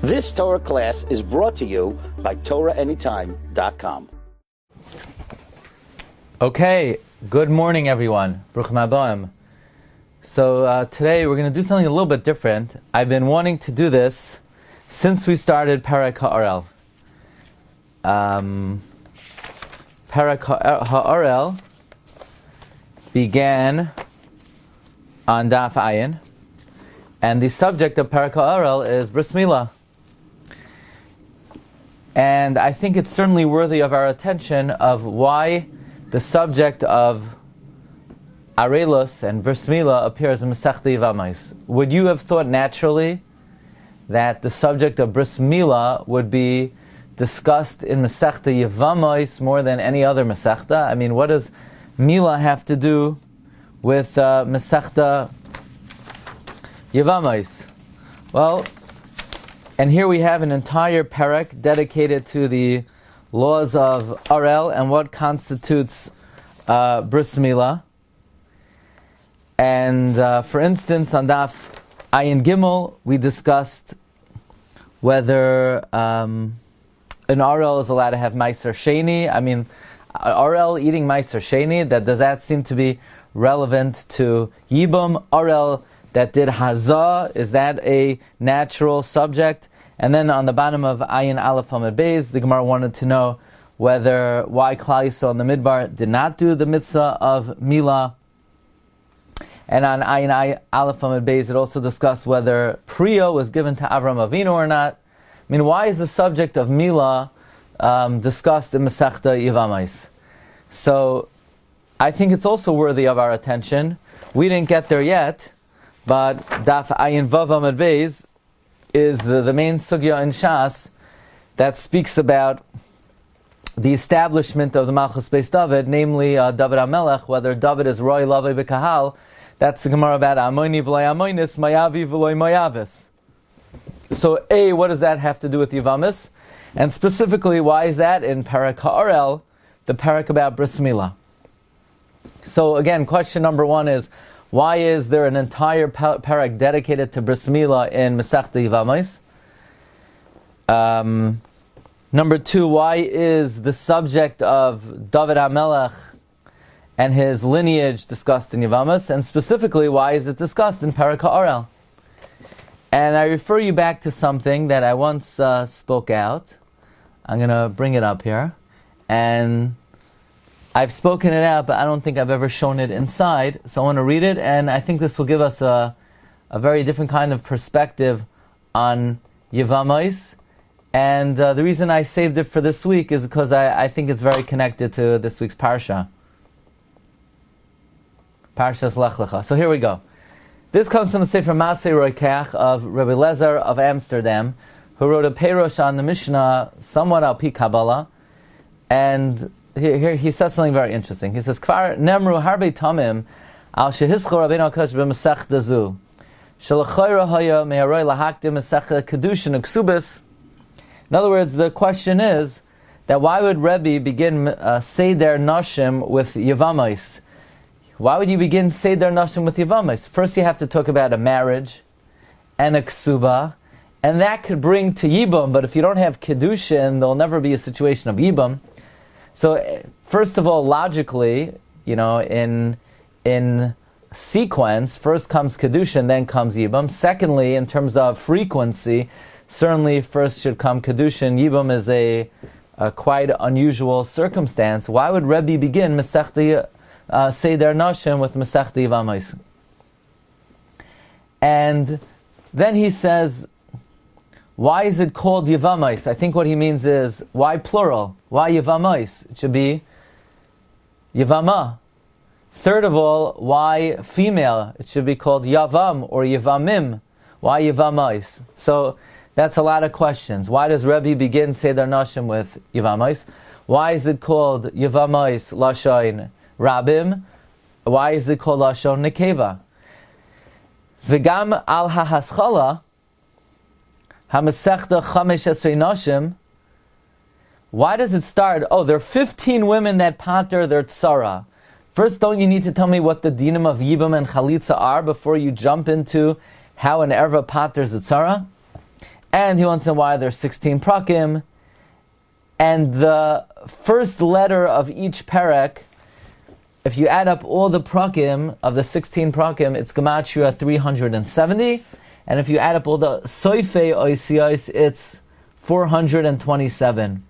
This Torah class is brought to you by TorahAnytime.com. Okay, good morning everyone. Bruchim Habayim. So today we're going to do something a little bit different. I've been wanting to do this since we started Perek HaOrel. Perek HaOrel began on Daf Ayin, and the subject of Perek HaOrel is Bris Milah. And I think it's certainly worthy of our attention of why the subject of Arelos and Bris Milah appears in Masechta Yevamos. Would you have thought naturally that the subject of Bris Milah would be discussed in Masechta Yevamos more than any other Masechta? I mean, what does Milah have to do with Masechta Yevamos? Well, and here we have an entire perek dedicated to the laws of Arel and what constitutes Bris Milah. And for instance, on Daf Ayin Gimel, we discussed whether an Arel is allowed to have Meiser Sheni. I mean, Arel eating Meiser Sheni, does that seem to be relevant to Yibum? Arel that did Hazah, is that a natural subject? And then on the bottom of Ayin Aleph Amud Beis, the Gemara wanted to know why Klal Yisrael in the Midbar did not do the mitzvah of Milah. And on Ayin Aleph Amud Beis, it also discussed whether Priya was given to Avram Avinu or not. I mean, why is the subject of Milah discussed in Masechta Yevamos? So I think it's also worthy of our attention. We didn't get there yet, but Daf Ayin Vav Amud Beis is the main Sugya in Shas that speaks about the establishment of the Malchus Beis David, namely David HaMelech, whether David is Roy Lavei B'Kahal. That's the Gemara about Amoni v'loi Amonis, Mayavi v'loi Mayavis. So what does that have to do with Yevamos? And specifically, why is that in Perek HaOrel, the Perek about Bris Milah? So again, question number one is, why is there an entire perek dedicated to Bris Milah in Masechta Yevamos? Number two, why is the subject of David HaMelech and his lineage discussed in Yevamos? And specifically, why is it discussed in Perek HaOrel? And I refer you back to something that I once spoke out. I'm going to bring it up here. And I've spoken it out, but I don't think I've ever shown it inside. So I want to read it, and I think this will give us a very different kind of perspective on Yevamos. And the reason I saved it for this week is because I think it's very connected to this week's Parsha. Parshas Lecha. So here we go. This comes from the Sefer Masei Roikeach of Rabbi Lezer of Amsterdam, who wrote a Perush on the Mishnah, somewhat al pi Kabbalah, and here he says something very interesting. He says, "Kvar nemru harbe tamim al shehischor Rabbeinu HaKadosh b'Masechta zu shelachayra haya meharoi lahakdim Masechta kedushin uksubis." In other words, the question is that why would Rabbi begin Seder Nashim with Yevamos? Why would you begin Seder Nashim with Yevamos? First, you have to talk about a marriage and a ksuba, and that could bring to Yibum. But if you don't have kedushin, there'll never be a situation of Yibum. So, first of all, logically, in sequence, first comes Kedushin, then comes Yibum. Secondly, in terms of frequency, certainly first should come Kedushin. Yibum is a quite unusual circumstance. Why would Rebbe begin Masechta Seder Nashim with Masechta Yevamos? And then he says, why is it called Yevamos? I think what he means is, why plural? Why Yevamos? It should be Yevama. Third of all, why female? It should be called Yavam or Yevamim. Why Yevamos? So that's a lot of questions. Why does Rebbe begin Seder Nashim with Yevamos? Why is it called Yevamos Lashon Rabim? Why is it called Lashon Nekeva? V'gam al hahaschala HaMasechta Chamesh Esrei Nashim. Why does it start? Oh, there are 15 women that pater their tzara. First, don't you need to tell me what the dinim of Yibam and Chalitza are before you jump into how an erva paters a tzara? And he wants to know why there's 16 prakim. And the first letter of each perek, if you add up all the prakim of the 16 prakim, it's gematria 370. And if you add up all the soifei oisiyos, it's 427.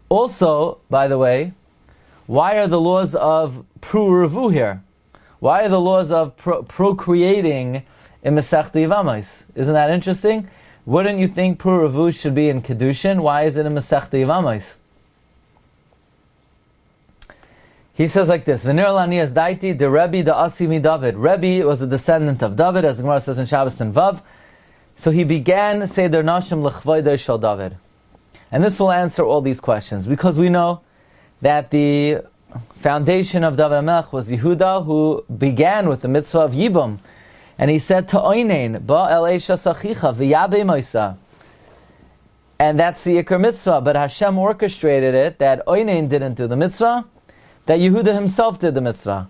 Also, by the way, why are the laws of pru-revu here? Why are the laws of procreating in Masechta Yevamos? Isn't that interesting? Wouldn't you think pru-revu should be in Kedushin? Why is it in Masechta Yevamos? He says like this: V'nir lanias daiti de Rabbi de Asimi David. Rabbi was a descendant of David, as the Gemara says in Shabbos and Vav. So he began Seder Nashim L'chvoidei Shel David. And this will answer all these questions, because we know that the foundation of David HaMelech was Yehuda, who began with the mitzvah of Yibum. And he said to Oinein, Ba el Eisha Sachicha v'yabe moisa. And that's the Iker mitzvah, but Hashem orchestrated it that Oinein didn't do the mitzvah, that Yehuda himself did the mitzvah.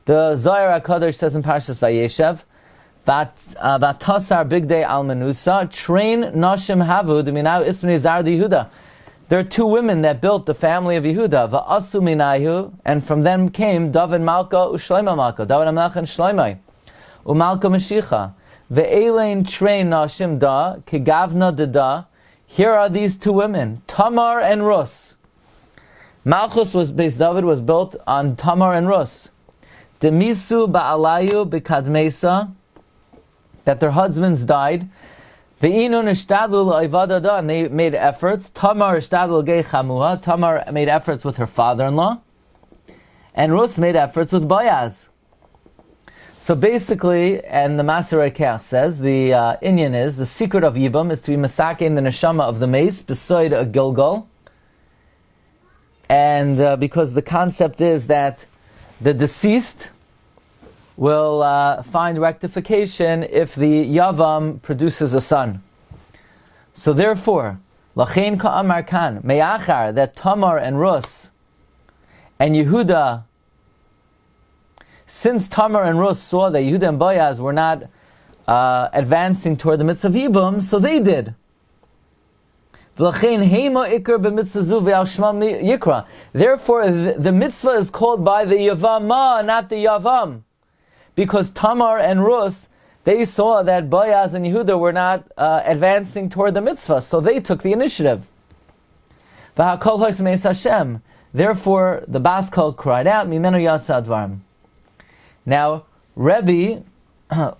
The Zohar HaKadosh says in Parshas Vayeshev, Vatasar big day al menusa, train nashim havu d'minayu ismini zar Yehuda. There are two women that built the family of Yehuda, va'asu minayu, and from them came David Malka u'Shlomo Malka, David HaMelech and Shlomo, u'Malka Mashiach. Ve'elein train nashim da, kegavna da. Here are these two women, Tamar and Rus. Malchus David was built on Tamar and Rus. Demisu ba'alayu b'kadmesa, that their husbands died. Ve'inun ishtadlu la'ivadada, and they made efforts. Tamar ishtadlu gei chamuha, Tamar made efforts with her father-in-law. And Rus made efforts with Boaz. So basically, and the Maser Ekech says, the inyan is, the secret of Yibam is to be masakein the neshama of the mace, beside a Gilgal. And because the concept is that the deceased will find rectification if the Yavam produces a son. So therefore, Lachein ka'amar kan, me'achar, that Tamar and Rus and Yehuda, since Tamar and Rus saw that Yehuda and Boaz were not advancing toward the mitzvah of Yibum, so they did. Therefore, the mitzvah is called by the Yevama, not the Yavam. Because Tamar and Rus, they saw that Boaz and Yehuda were not advancing toward the mitzvah, so they took the initiative. Therefore, the Bas Kol cried out, Mimenu Yatsa Advarim. Now, Rabbi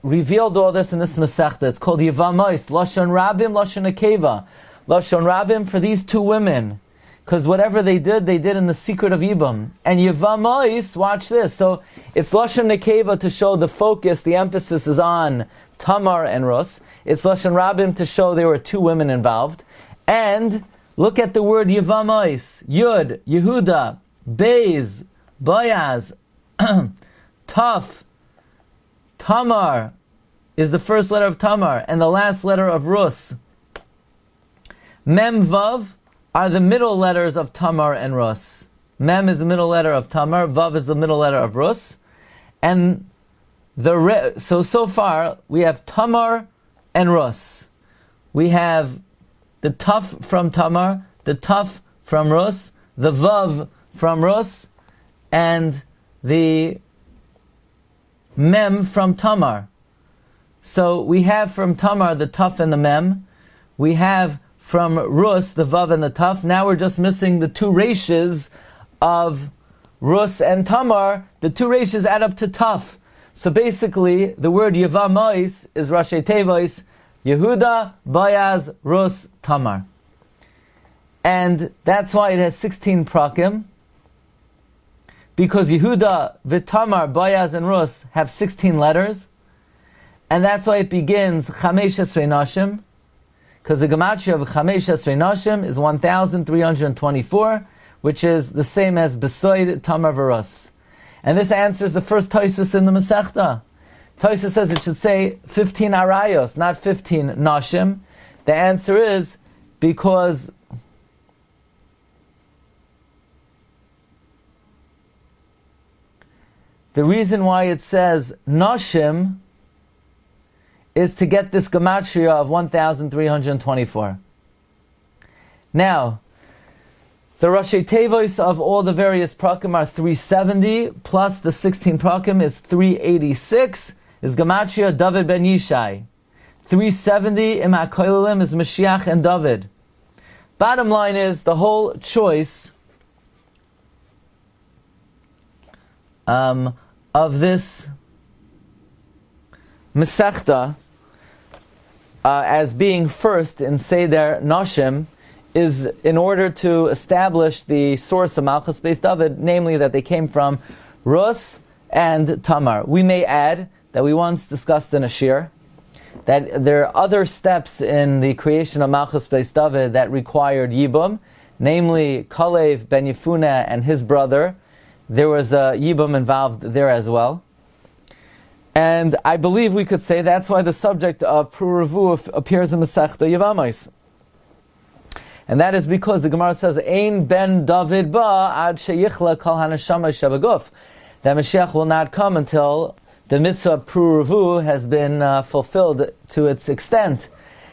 revealed all this in this Masechta. It's called Yevamos, Lashon Rabim, Lashon Akeva. Lashon Rabim for these two women, because whatever they did in the secret of Yibam. And Yevamos, watch this. So it's Lashon Nekeva to show the focus, the emphasis is on Tamar and Rus. It's Lashon Rabim to show there were two women involved. And look at the word Yevamos, Yud, Yehuda, Beis, Boaz, Taf, Tamar is the first letter of Tamar, and the last letter of Rus. Mem, Vav are the middle letters of Tamar and Rus. Mem is the middle letter of Tamar, Vav is the middle letter of Rus. And so far, we have Tamar and Rus. We have the Taf from Tamar, the Taf from Rus, the Vav from Rus, and the Mem from Tamar. So we have from Tamar the Taf and the Mem. We have from Rus the Vav and the Taf. Now we're just missing the two reishes of Rus and Tamar. The two reishes add up to Taf. So basically, the word Yevamos is Rashi Tevois, Yehuda, Boaz, Rus, Tamar. And that's why it has 16 prakim, because Yehuda, Vitamar, Boaz, and Rus have 16 letters, and that's why it begins Chamesh Esrei Nashim, because the gematria of Chamesh Esrei Nashim is 1,324, which is the same as Besoid, Tamar, Rus. And this answers the first Tosfos in the Masechta. Tosfos says it should say 15 arayos, not 15 nashim. The answer is because the reason why it says nashim is to get this gematria of 1,324. Now, the Rashi Tevos of all the various prakim are 370, plus the 16 prakim is 386, is gematria David ben Yishai. 370 im HaKoilim is Mashiach and David. Bottom line is, the whole choice of this Masechta as being first in Seder Noshim is in order to establish the source of Malchus Beis David, namely that they came from Rus and Tamar. We may add that we once discussed in a Shiur that there are other steps in the creation of Malchus Beis David that required Yibum, namely Kalev ben Yefuna and his brother. There was a Yibum involved there as well. And I believe we could say that's why the subject of Pruruvu appears in Masechta Yevamos. And that is because the Gemara says, Ein ben David ba ad sheyichla kol haneshama shebaguf. That Mashiach will not come until the mitzvah of Pruruvu has been fulfilled to its extent.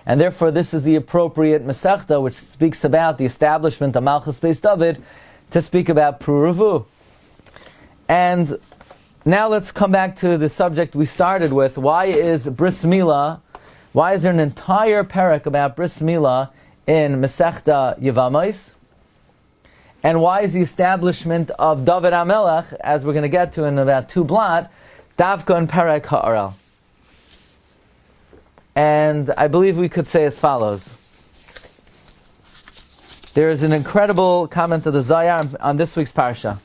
And therefore this is the appropriate Masechta which speaks about the establishment of Malchus Beis David to speak about Pruruvu. And now let's come back to the subject we started with. Why is Bris Milah, why is there an entire parak about Bris Milah in Masechta Yevamos? And why is the establishment of David HaMelech, as we're going to get to in about 2 blot, Davka and Perek Ha'aral? And I believe we could say as follows. There is an incredible comment of the Zayar on this week's Parsha.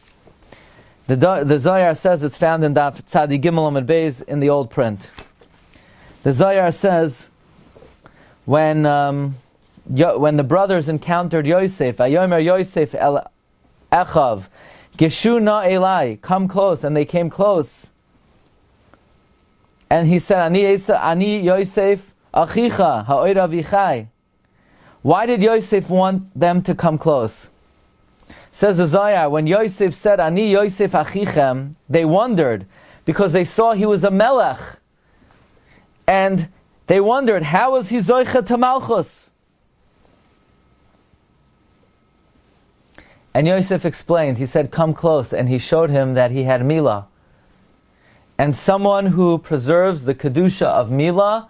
The Zayar says it's found in Daf Tzadi Gimel Amud Beis in the old print. The Zayar says when the brothers encountered Yosef, Ayomer Yosef el Echav, Geshu na Elai, come close, and they came close. And he said, Ani Yosef Achicha ha'oid avichai. Why did Yosef want them to come close? Says the Zayar, when Yosef said, Ani Yosef Achichem, they wondered, because they saw he was a melech. And they wondered, how was he Zoicha to Malchus? And Yosef explained, he said, come close, and he showed him that he had Milah. And someone who preserves the Kedusha of Milah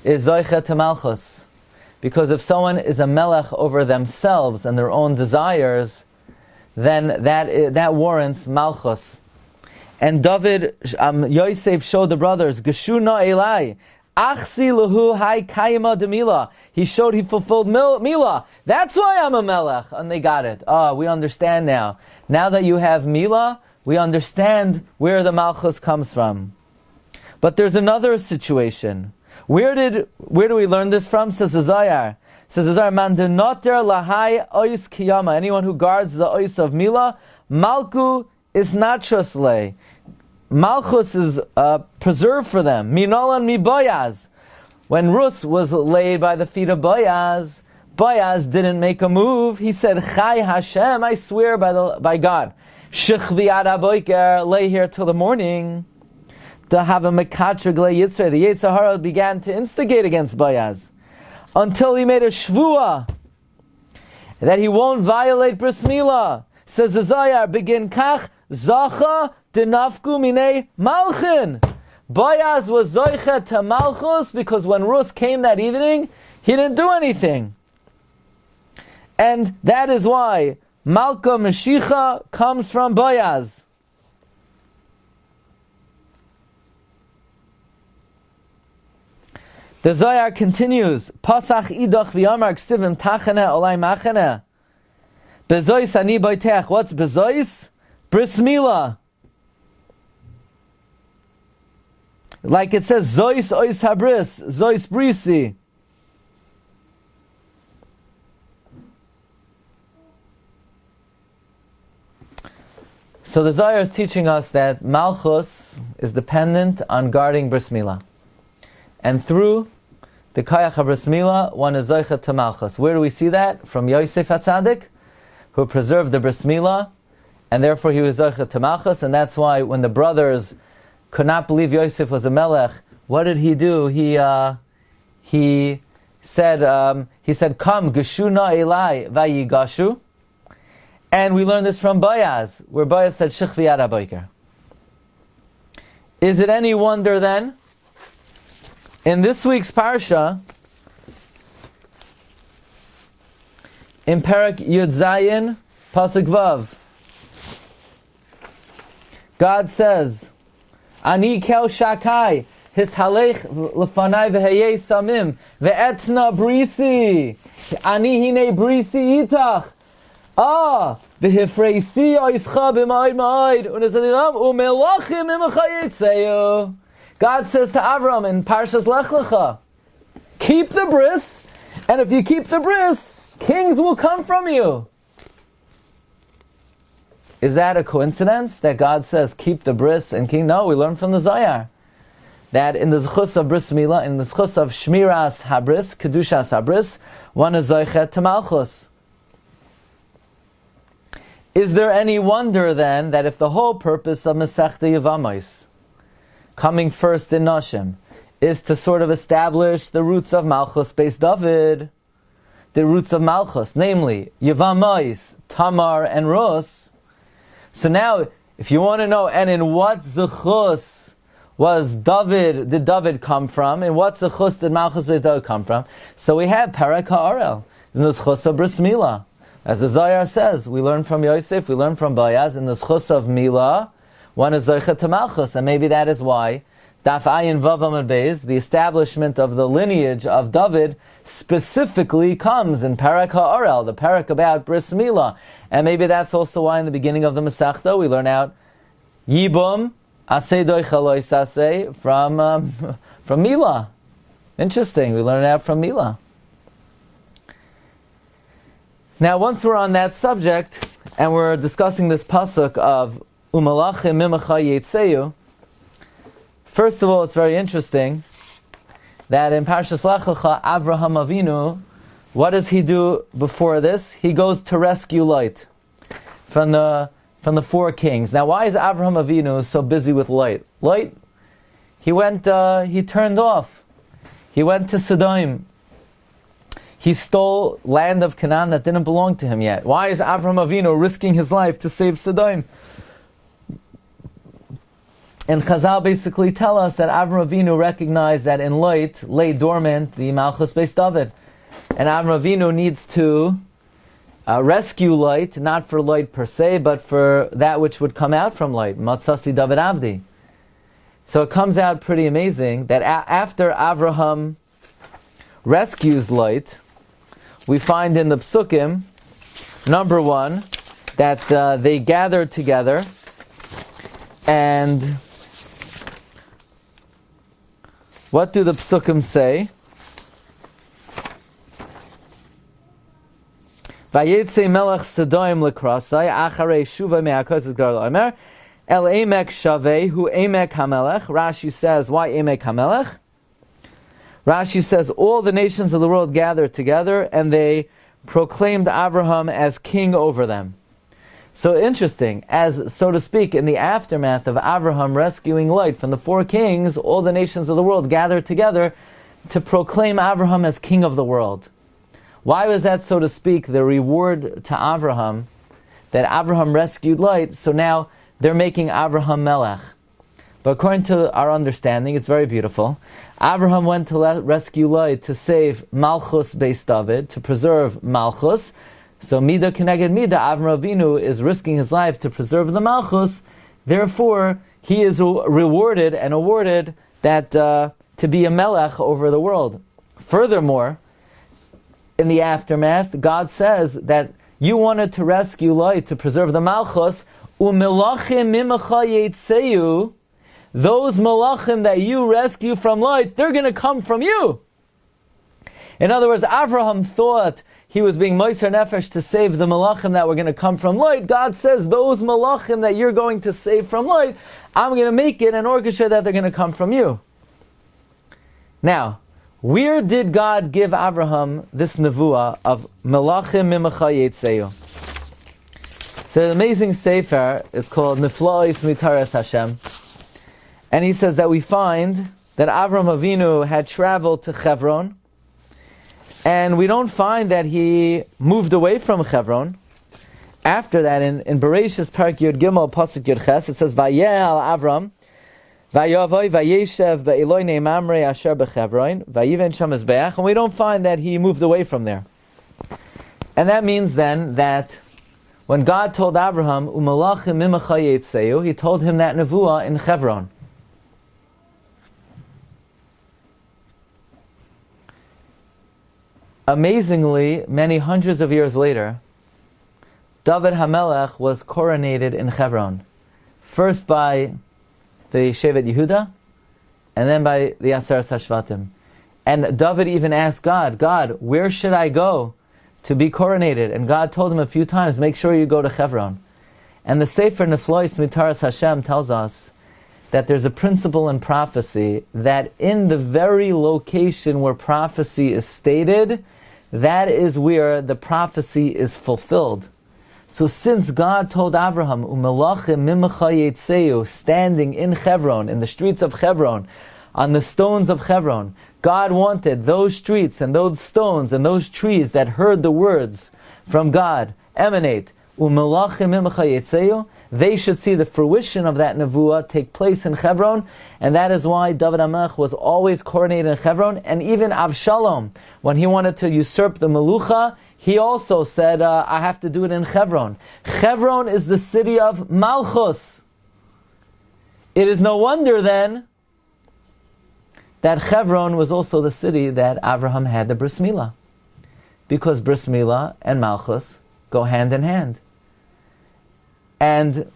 is Zoicha to Malchus. Because if someone is a melech over themselves and their own desires, then that warrants Malchus. And Yosef showed the brothers, Geshu na Elai, Achsi lahu hai kayima de Milah. He showed he fulfilled Milah. That's why I'm a melech. And they got it. We understand now. Now that you have Milah, we understand where the Malchus comes from. But there's another situation. Where do we learn this from? Says the Zayar. Says the Zayar, man denoter lahai ois kiyama. Anyone who guards the ois of Milah, Malku is natros le. Malchus is preserved for them. Minolan mi Boyaz. When Rus was laid by the feet of Boyaz, Boyaz didn't make a move. He said, Chai Hashem, I swear by God. Shechvi ad aboiker, lay here till the morning. To have a mekatreg le yitzre. The Yetzer Hara began to instigate against Boyaz until he made a shvua that he won't violate Bris Milah. Says the Zayar, begin kach zacha denafku minei malchin. Boyaz was zoicha to Malchus because when Rus came that evening, he didn't do anything. And that is why Malka Mashicha comes from Boyaz. The Zayar continues, Pasach idach v'yamar ksivim tachane olay machane. Bezois ani boitech. What's bezois? Bris Milah. Like it says, Zois ois habris, Zois brisi. So the Zayar is teaching us that Malchus is dependent on guarding Bris Milah. And through the Kayach HaBris Milah, one is Zoicha to Malchus. Where do we see that? From Yosef HaTzadik, who preserved the Bris Milah, and therefore he was Zoicha to Malchus, and that's why when the brothers could not believe Yosef was a melech, what did he do? He said, "Come, geshuna elai vayigashu," and we learned this from Boaz, where Boaz said, "Shich v'yad haboker." Is it any wonder then, in this week's Parsha, in Perek Yud Zayin, Pasuk Vav, God says, "Ani kel shakai hishalech lefanai v'heyei samim ve'etna brisi ani hine brisi itach v'hifreisi oischa b'ma'id ma'id u'nezadiram u'melachim im'cha yitzeyu." God says to Avram in Parshas Lecha, keep the bris, and if you keep the bris, kings will come from you. Is that a coincidence that God says keep the bris and king? No, we learn from the Zohar that in the zchus of bris Milah, in the zchus of shmiras habris, kedushas habris, one is zoichet to malchus. Is there any wonder then that if the whole purpose of Masechta Yevamos, coming first in Nashim, is to sort of establish the roots of Malchus based David, the roots of Malchus, namely Yevamos, Tamar, and Rus. So now, if you want to know, and in what zechus did David come from? In what zechus did Malchus based David come from? So we have Perek HaOrel, in the zechus of Bris Milah. As the Zohar says, we learn from Yosef, we learn from Boaz, in the zechus of Milah, one is Zoichet to Malchus, and maybe that is why Daf Ayin Vav Amud Beis, the establishment of the lineage of David, specifically comes in Perek HaOrel, the Perek about Bris Milah. And maybe that's also why in the beginning of the Masechta we learn out Yibum Asei Doicha Lo Yisasei from Milah. Interesting, we learn it out from Milah. Now once we're on that subject, and we're discussing this pasuk of Umalachim Mimacha Yetzeyu, first of all, it's very interesting that in Parshas Lecha, Avraham Avinu, what does he do before this? He goes to rescue Lot from the four kings. Now, why is Avraham Avinu so busy with Lot? Lot, he turned off. He went to Sodom. He stole land of Canaan that didn't belong to him yet. Why is Avraham Avinu risking his life to save Sodom? And Chazal basically tell us that Avraham Avinu recognized that in Lot lay dormant the Malchus Beis David. And Avraham Avinu needs to rescue Lot, not for Lot per se, but for that which would come out from Lot, Matzasi David Avdi. So it comes out pretty amazing that after Avraham rescues Lot, we find in the Psukim, number one, that they gathered together, and what do the Psukim say? Vayetze melech Sodom lekrasai acharei shuva me'akoz gar lo'omer el emek shavei hu emek hamelech. Rashi says, why emek hamelech? Rashi says, all the nations of the world gathered together and they proclaimed Avraham as king over them. So interesting, as so to speak, in the aftermath of Avraham rescuing Lot from the four kings, all the nations of the world gathered together to proclaim Avraham as king of the world. Why was that, so to speak, the reward to Avraham, that Avraham rescued Lot, so now they're making Avraham Melech? But according to our understanding, it's very beautiful. Avraham went to rescue Lot to save Malchus Beis David, to preserve Malchus. So Mida Keneged Mida, Avraham Avinu is risking his life to preserve the Malchus. Therefore, he is rewarded and awarded that to be a Melech over the world. Furthermore, in the aftermath, God says that you wanted to rescue Lot to preserve the Malchus. U'melachim mimacha yetzeyu. Those malachim that you rescue from Lot, they're going to come from you. In other words, Avraham thought he was being moiser nefesh to save the malachim that were going to come from Lot. God says, those malachim that you're going to save from Lot, I'm going to make it and orchestrate that they're going to come from you. Now, where did God give Avraham this nevuah of malachim mimacha yetzeyu? It's an amazing sefer. It's called Nifla'os Mitaras Hashem. And he says that we find that Avram Avinu had traveled to Hebron, and we don't find that he moved away from Hebron. After that, in Bereshis Parak Yud Gimel Pasuk Yud Ches, it says, "Vayehal Avram, vayavoy vayeshev be'eloi ne'mamrei asher bechevron, vayiven sham mizbeach," and we don't find that he moved away from there. And that means then that when God told Abraham, "Umalachim mimacha yetzeyu," He told him that nevuah in Hebron. Amazingly, many hundreds of years later, David HaMelech was coronated in Hebron, first by the Shevet Yehuda, and then by the Aseret HaShvatim. And David even asked God, where should I go to be coronated? And God told him a few times, make sure you go to Hebron. And the Sefer Neflois Mitaras Hashem tells us that there's a principle in prophecy that in the very location where prophecy is stated, that is where the prophecy is fulfilled. So since God told Abraham, "Umelachim mimacha yetzeyu," standing in Hebron, in the streets of Hebron, on the stones of Hebron, God wanted those streets and those stones and those trees that heard the words from God emanate, "Umelachim mimacha yetzeyu," they should see the fruition of that nevuah take place in Hebron, and that is why David HaMelech was always coronated in Hebron. And even Avshalom, when he wanted to usurp the Melucha, he also said, I have to do it in Hebron. Hebron is the city of Malchus. It is no wonder then that Hebron was also the city that Abraham had the Bris Milah, because Bris Milah and Malchus go hand in hand. And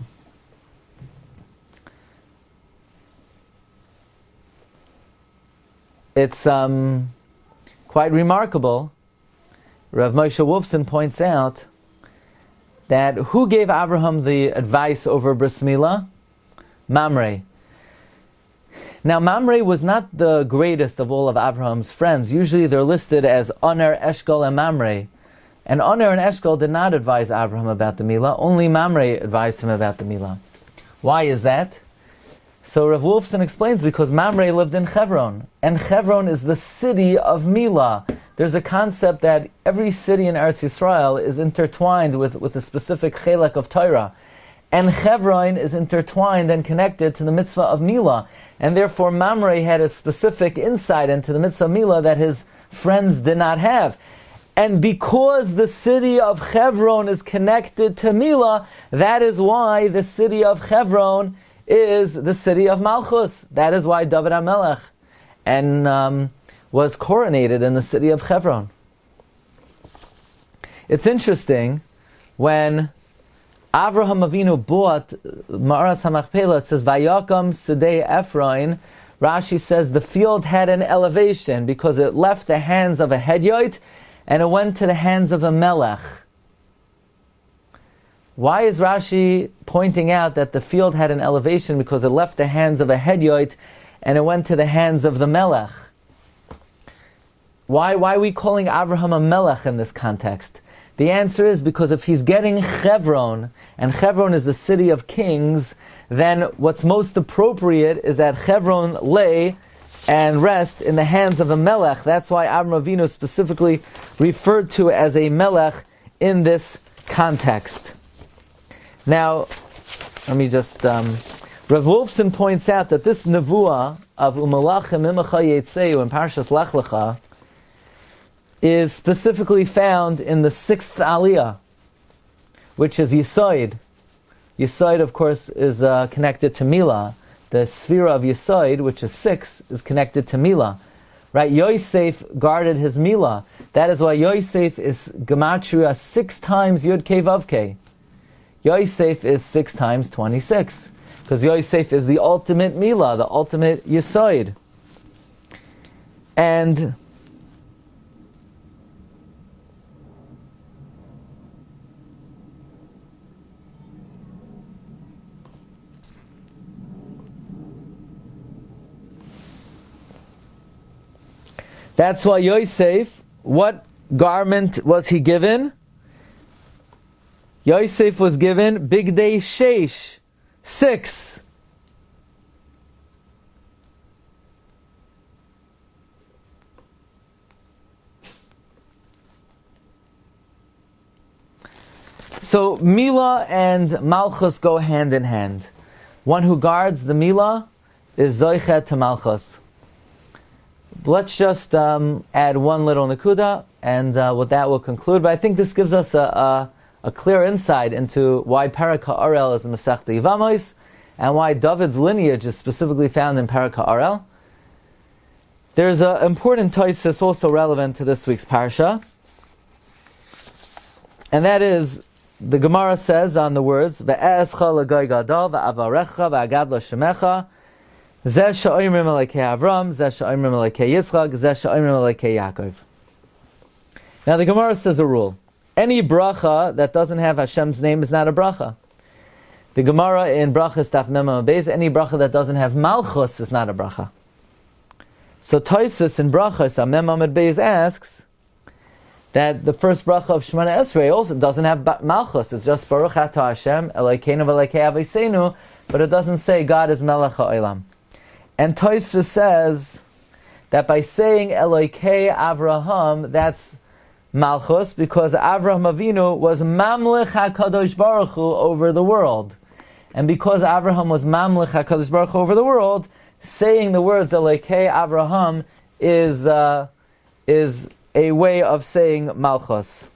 it's quite remarkable. Rav Moshe Wolfson points out that who gave Abraham the advice over Bris Milah? Mamre. Now Mamre was not the greatest of all of Abraham's friends. Usually they're listed as Oner, Eshkol, and Mamre. And Oner and Eshkol did not advise Abraham about the Milah. Only Mamre advised him about the Milah. Why is that? So Rav Wolfson explains, because Mamre lived in Hebron, and Hebron is the city of Milah. There's a concept that every city in Eretz Yisrael is intertwined with a specific chelek of Torah. And Hebron is intertwined and connected to the mitzvah of Milah. And therefore Mamre had a specific insight into the mitzvah of Milah that his friends did not have. And because the city of Hebron is connected to Milah, that is why the city of Hebron is the city of Malchus. That is why David HaMelech was coronated in the city of Hebron. It's interesting, when Avraham Avinu bought Ma'aras HaMachpelah, it says, Vayakam Sedei Ephraim, Rashi says the field had an elevation because it left the hands of a Hedyoit and it went to the hands of a Melech. Why is Rashi pointing out that the field had an elevation? Because it left the hands of a Hedyoit and it went to the hands of the Melech. Why are we calling Abraham a Melech in this context? The answer is because if he's getting Hebron, and Hebron is the city of kings, then what's most appropriate is that Hebron lay and rest in the hands of a Melech. That's why Avraham Avinu specifically referred to as a Melech in this context. Now, let me just... Rav Wolfson points out that this nevuah of Umalachim Imacha Yetzeyu in Parshas Lech Lecha is specifically found in the 6th Aliyah, which is Yisoid. Yisoid, of course, is connected to Milah. The sphere of Yisoid, which is 6, is connected to Milah. Right? Yosef guarded his Milah. That is why Yosef is Gematria 6 times Yud Kei Vav Kei. Yosef is 6 times 26. Because Yosef is the ultimate Milah, the ultimate Yisoid. And that's why Yosef, what garment was he given? Yosef was given Bigdei Sheish, 6. So Milah and Malchus go hand in hand. One who guards the Milah is Zoichet to Malchus. Let's just add one little Nakuda, and with that we'll conclude. But I think this gives us a clear insight into why Perek HaOrel is in Masechta Yevamos, and why David's lineage is specifically found in Perek HaOrel. There's an important Tosfos also relevant to this week's Parsha, and that is, the Gemara says on the words, Ve'escha l'goy gadol, ve'avarecha, ve'agad l'shemecha, Zeh she'oimrim elokei Avram, Zeh she'oimrim elokei Yitzchak, Zeh she'oimrim elokei Yaakov. Now the Gemara says a rule. Any bracha that doesn't have Hashem's name is not a bracha. The Gemara in Brachas Daf Mem Beis, any bracha that doesn't have Malchus is not a bracha. So Tosfos in Brachas Mem Beis asks that the first bracha of Shemona Esrei also doesn't have Malchus. It's just Baruch Atah Hashem Elokeinu v'Elokei Aviseinu, but it doesn't say God is Melech HaOlam. And Tosfos says that by saying Elokei Avraham, that's Malchus, because Avraham Avinu was Mamlech HaKadosh Baruch Hu over the world. And because Avraham was Mamlech HaKadosh Baruch Hu over the world, saying the words Elokei Avraham is a way of saying Malchus.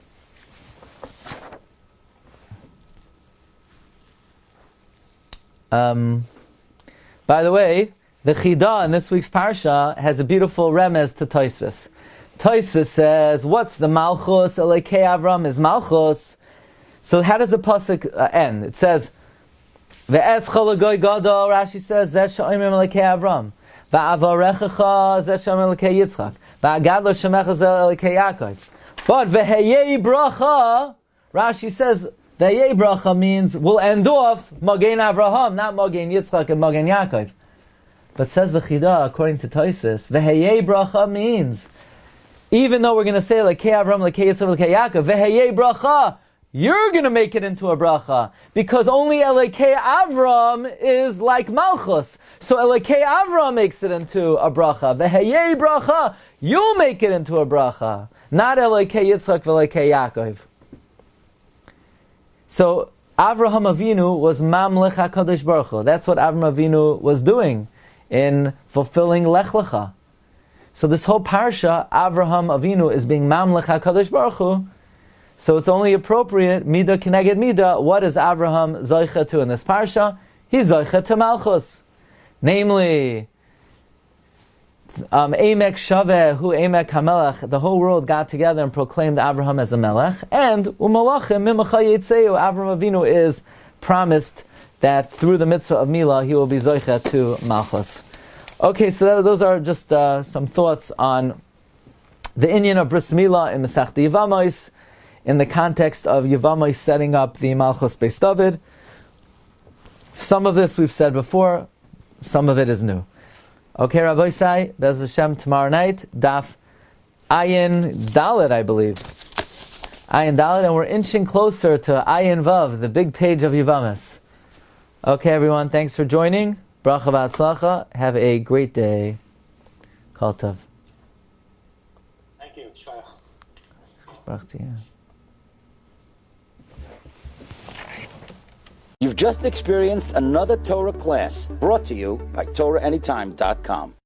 By the way, the Chida in this week's Parsha has a beautiful remez to Tosfos. Tosfos says, what's the Malchus? Elokei Avram is Malchus. So how does the pasuk end? It says, Ve'escha l'goy gadol, Rashi says, Zeh she'oimrim elokei Avram. Ve'avarechecha, Zeh she'oimrim elokei Yitzchak. Ve'agad l'shemecha, Zeh elokei Yaakov. But ve'heyei bracha, Rashi says, ve'heyei bracha means, we'll end off Magen Avraham, not Magen Yitzchak and Magen Yaakov. But says the Chida, according to Tosfos, Veheyei bracha means, even though we're going to say Lekei Avram, Lekei Yitzchak, Lekei Yaakov, Veheyei bracha, you're going to make it into a bracha, because only Lekei Avram is like Malchus. So Lekei Avram makes it into a bracha. Veheyei bracha, you'll make it into a bracha, not Lekei Yitzchak, Lekei Yaakov. So Avraham Avinu was Mamlech HaKadosh Baruch Hu. That's what Avraham Avinu was doing in fulfilling Lech Lecha. So this whole Parsha, Avraham Avinu is being Mamlech HaKadosh Baruch Hu. So it's only appropriate, Midah Keneged Midah, what is Avraham Zoicha to in this Parsha? He's Zoicha to Malchus. Namely, Emek Shaveh, Hu Emek HaMelech, the whole world got together and proclaimed Avraham as a Melech. And Umalachim Mimacha Yitzeu, Avraham Avinu is promised that through the mitzvah of Milah, he will be Zoicha to Malchus. Okay, so those are just some thoughts on the inyan of Bris Milah in Masechta Yevamos, in the context of Yevamos setting up the Malchus Beis David. Some of this we've said before, some of it is new. Okay, Rabbi Sai, Bez Hashem, tomorrow night, Daf Ayin Dalet, I believe. Ayin Dalet, and we're inching closer to Ayin Vav, the big page of Yevamos. Okay, everyone, thanks for joining. Bracha v'atzlacha. Have a great day. Kol tov. Thank you. Shayach. Baruch to you. You've just experienced another Torah class brought to you by TorahAnytime.com.